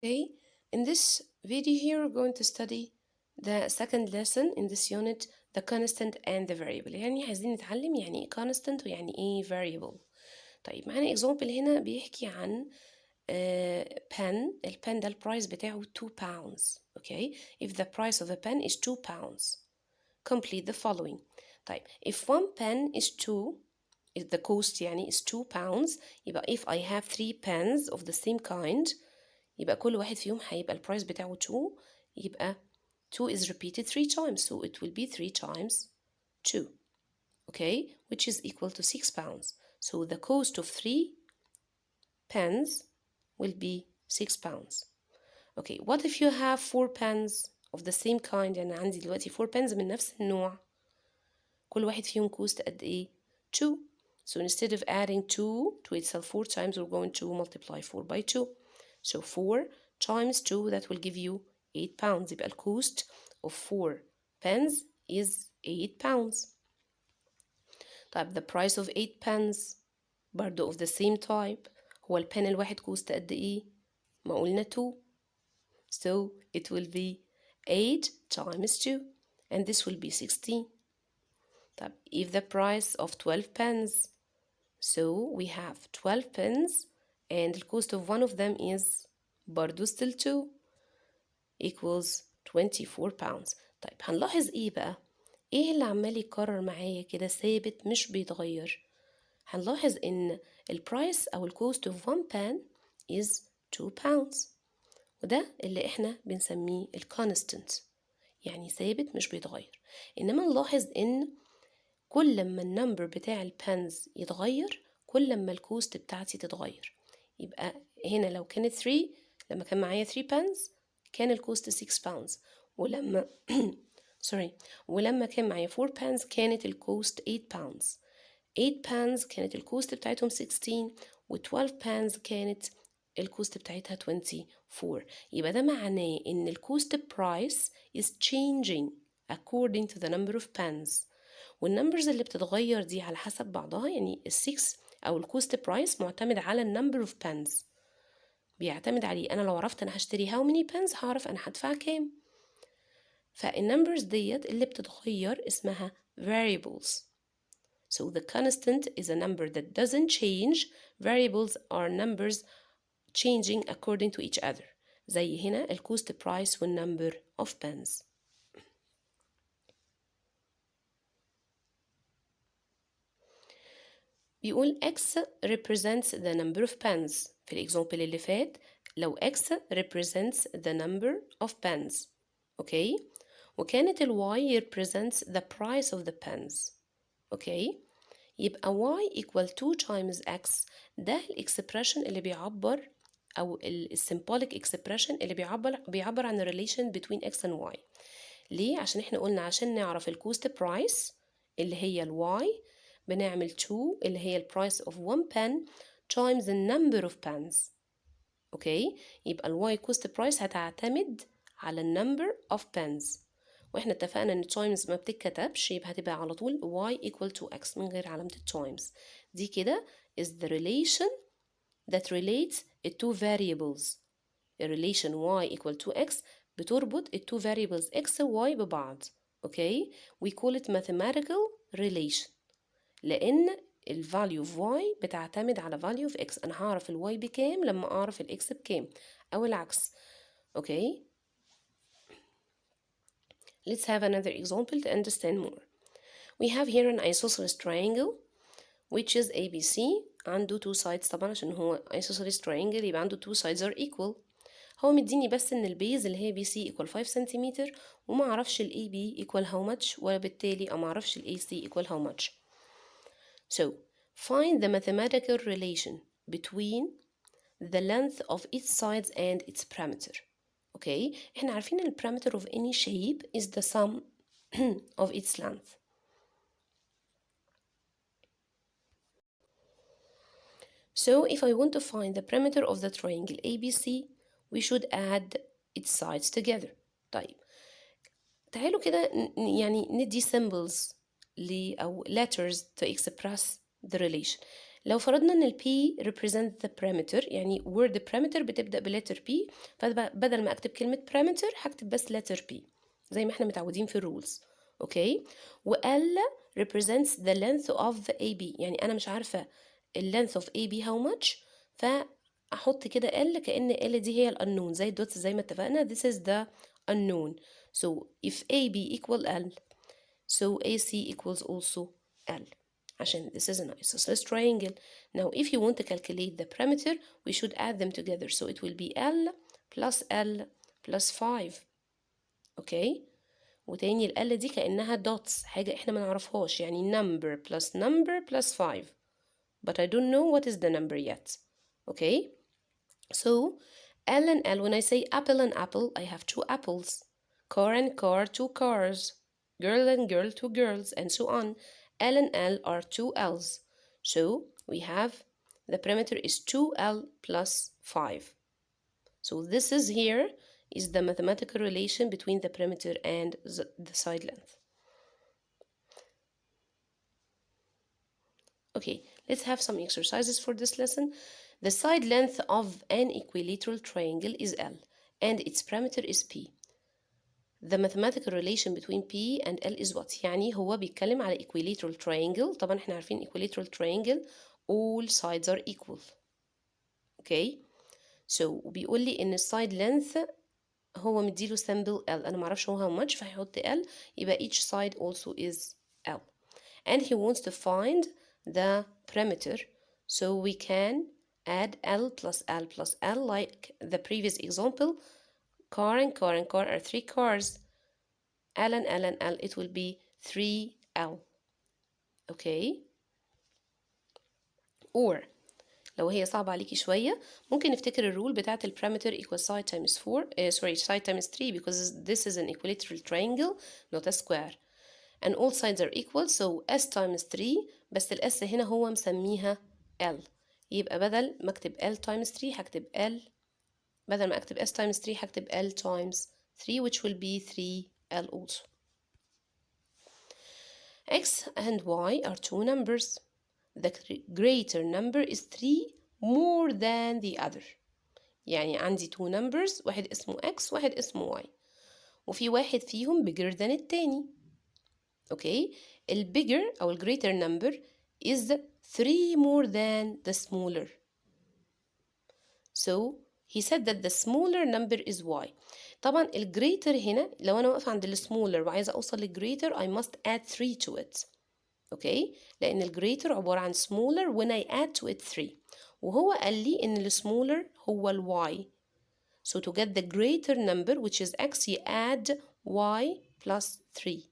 Okay, in this video here we're going to study the second lesson in this unit, the constant and the variable. يعني عايزين نتعلم يعني ايه constant ويعني ايه variable. طيب معانا example هنا بيحكي عن pen. البن ده البرايس بتاعه 2 pounds. Okay, if the price of a pen is 2 pounds, complete the following. طيب if one pen is 2, if the cost يعني is 2 pounds, يبقى if I have 3 pens of the same kind, يبقى كل واحد فيهم هيبقى البرايس بتاعه 2، يبقى 2 is repeated 3 times, so it will be 3 times 2, okay, which is equal to 6 pounds. So the cost of 3 pens will be 6 pounds. Okay, what if you have 4 pens of the same kind؟ يعني عندي دلوقتي 4 pens من نفس النوع، كل واحد فيهم كوست قد ايه؟ 2. So instead of adding 2 to itself 4 times, we're going to multiply 4 by 2. So 4 times 2, that will give you 8 pounds. يبقى الكوست of 4 pens is 8 pounds. طيب the price of 8 pens برضو of the same type. هو البن الواحد كوست قد ايه؟ ما قلنا 2. So it will be 8 times 2, and this will be 16. طيب if the price of 12 pens, so we have 12 pens and the cost of one of them is برضو still 2 equals 24 pounds. طيب هنلاحظ ايه بقى؟ ايه اللي عمال يتكرر معايا كده ثابت مش بيتغير؟ هنلاحظ ان البرايس او الكوست of one pen is 2 pounds، وده اللي احنا بنسميه الكونستنت، يعني ثابت مش بيتغير. انما نلاحظ ان كل ما النمبر بتاع البنز يتغير كل ما الكوست بتاعتي تتغير. يبقى هنا لو كانت 3، لما كان معايا 3 بنز كان الكوست 6 باوندز، ولما سوري ولما كان معايا 4 بنز كانت الكوست 8 باوندز. 8 بانز كانت الكوست بتاعتهم 16، و12 بانز كانت الكوست بتاعتها 24. يبقى ده معناه ان الكوست برايس is changing according to the number of pans. والنمبرز اللي بتتغير دي على حسب بعضها، يعني ال6 او الكوست برايس معتمد على النمبر اوف بانز، بيعتمد عليه. انا لو عرفت انا هشتري how many pens هعرف انا هدفع كام. فالنمبرز ديت اللي بتتغير اسمها variables. So the constant is a number that doesn't change. Variables are numbers changing according to each other. زي هنا الكوست برايس والنمبر of pens. بيقول x represents the number of pens. في الإكزامبل اللي فات لو x represents the number of pens، okay، وكانت ال y represents the price of the pens، okay، يبقى y equal 2 times x. ده الإكسبريشن اللي بيعبر أو السيمبوليك إكسبريشن اللي بيعبر عن relation between x and y. ليه؟ عشان احنا قلنا عشان نعرف الكوست برايس اللي هي ال y بنعمل 2 اللي هي البرايس of one pen times the number of pens، اوكي، يبقى ال y cost price هتعتمد على number of pens، واحنا اتفقنا ان times ما بتتكتبش، يبقى هتبقى على طول y equal to x من غير علامة times. دي كده is the relation that relates the two variables. the relation y equal to x بتربط ال two variables x و y ببعض، اوكي، we call it mathematical relation، لأن ال value of y بتعتمد على value of x. أنا هعرف ال y بكام لما أعرف ال x بكام، أو العكس، okay. Let's have another example to understand more. We have here an isosceles triangle which is ABC. عنده two sides طبعا عشان هو isosceles triangle يبقى عنده two sides are equal. هو مديني بس ان البيز اللي هي BC equal 5 سنتيمتر، وما اعرفش ال AB equal how much، وبالتالي ما اعرفش ال AC equal how much. So find the mathematical relation between the length of each side and its parameter. Okay, احنا عارفين ال parameter of any shape is the sum of its length. So if I want to find the parameter of the triangle ABC, we should add its sides together. طيب تعالوا كده يعني ندي symbols أو letters to express the relation. لو فرضنا ان ال P represent the parameter، يعني word parameter بتبدأ بletter P، فبدل ما اكتب كلمة parameter هكتب بس letter P زي ما احنا متعودين في الرولز. اوكي. و L represents the length of the AB، يعني انا مش عارفة ال length of AB how much، فاحط كده L كأن L دي هي ال unknown زي الدوتس زي ما اتفقنا. this is the unknown. so if AB equal L, so AC equals also L عشان this is an isosceles triangle. Now if you want to calculate the parameter we should add them together, so it will be L plus 5. okay. وتاني ال L دي كأنها dots، حاجة احنا ما نعرفهاش، يعني number plus 5 but I don't know what is the number yet. okay. so L and L, when I say apple and apple I have two apples, car and car two cars, girl and girl two girls, and so on. L and L are two L's, so we have the perimeter is 2L plus 5. So this is here is the mathematical relation between the perimeter and the side length. Okay, let's have some exercises for this lesson. The side length of an equilateral triangle is L and its perimeter is P. The mathematical relation between P and L is what؟ يعني هو بيتكلم على equilateral triangle. طبعا احنا عارفين equilateral triangle all sides are equal. okay. so بيقول لي ان السايد length هو مديله sample L، انا معرفش هو how much فهيحط L، يبقى each side also is L. and he wants to find the perimeter, so we can add L plus L plus L like the previous example. Car and car and car are three cars. L and L and L, it will be 3L. okay. or لو هي صعبة عليكي شوية ممكن نفتكر الرول بتاعت ال parameter equals side times 4 side times 3 because this is an equilateral triangle not a square and all sides are equal, so S times 3 بس ال S هنا هو مسميها L، يبقى بدل ما اكتب L times 3 هكتب L، بدل ما اكتب S times 3 هكتب L times 3 which will be 3L also. X and Y are two numbers. The greater number is 3 more than the other. يعني عندي two numbers، واحد اسمه X واحد اسمه Y، وفي واحد فيهم bigger than التاني. okay. ال bigger أو ال greater number is 3 more than the smaller. So he said that the smaller number is Y. طبعا ال greater هنا لو أنا واقفة عند ال smaller وعايزة أوصل لل greater I must add 3 to it. okay. لأن ال greater عبارة عن smaller when I add to it 3، وهو قال لي إن ال smaller هو ال Y. So to get the greater number which is X you add Y plus 3.